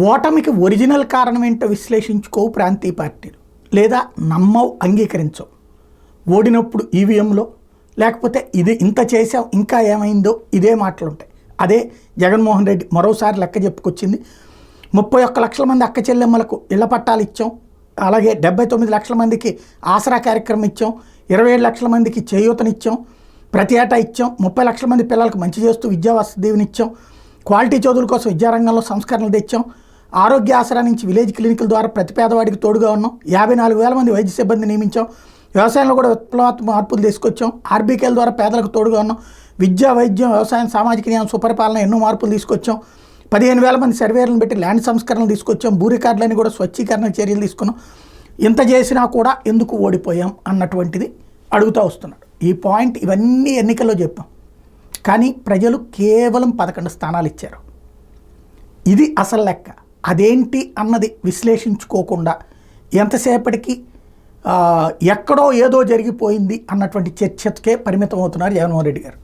ఓటమికి ఒరిజినల్ కారణం ఏంటో విశ్లేషించుకోవు ప్రాంతీయ పార్టీలు, లేదా నమ్మవు, అంగీకరించవు. ఓడినప్పుడు ఈవీఎంలో, లేకపోతే ఇది ఇంత చేసాం ఇంకా ఏమైందో ఇదే మాటలు ఉంటాయి. అదే జగన్మోహన్ రెడ్డి మరోసారి లెక్క చెప్పుకొచ్చింది. 31 లక్షల మంది అక్క చెల్లెమ్మలకు ఇళ్ల పట్టాలు ఇచ్చాం, అలాగే 79 లక్షల మందికి ఆసరా కార్యక్రమం ఇచ్చాం, 27 లక్షల మందికి చేయూతనిచ్చాం, ప్రతి ఏటా ఇచ్చాం, 30 లక్షల మంది పిల్లలకు మంచి చేస్తూ విద్యావసతి దీవెనిచ్చాం, క్వాలిటీ చదువుల కోసం విద్యారంగంలో సంస్కరణలు తెచ్చాం, ఆరోగ్య ఆసరా నుంచి విలేజ్ క్లినికల ద్వారా ప్రతి పేదవాడికి తోడుగా ఉన్నాం, 54,000 మంది వైద్య సిబ్బంది నియమించాం, వ్యవసాయంలో కూడా విప్లవాత్మక మార్పులు తీసుకొచ్చాం, ఆర్బీకేల ద్వారా పేదలకు తోడుగా ఉన్నాం, విద్యా, వైద్యం, వ్యవసాయం, సామాజిక న్యాయం, సుపరిపాలన ఎన్నో మార్పులు తీసుకొచ్చాం, 15,000 మంది సర్వేలను పెట్టి ల్యాండ్ సంస్కరణలు తీసుకొచ్చాం, భూ రికార్డులని కూడా స్వచ్ఛీకరణ చర్యలు తీసుకున్నాం. ఇంత చేసినా కూడా ఎందుకు ఓడిపోయాం అన్నటువంటిది అడుగుతూ వస్తున్నాడు. ఈ పాయింట్ ఇవన్నీ ఎన్నికల్లో చెప్పాం, కానీ ప్రజలు కేవలం 11 స్థానాలు ఇచ్చారు. ఇది అసలు లెక్క. అదేంటి అన్నది విశ్లేషించుకోకుండా ఎంతసేపటికి ఎక్కడో ఏదో జరిగిపోయింది అన్నటువంటి చర్చకే పరిమితం అవుతున్నారు జగన్మోహన్ రెడ్డి గారు.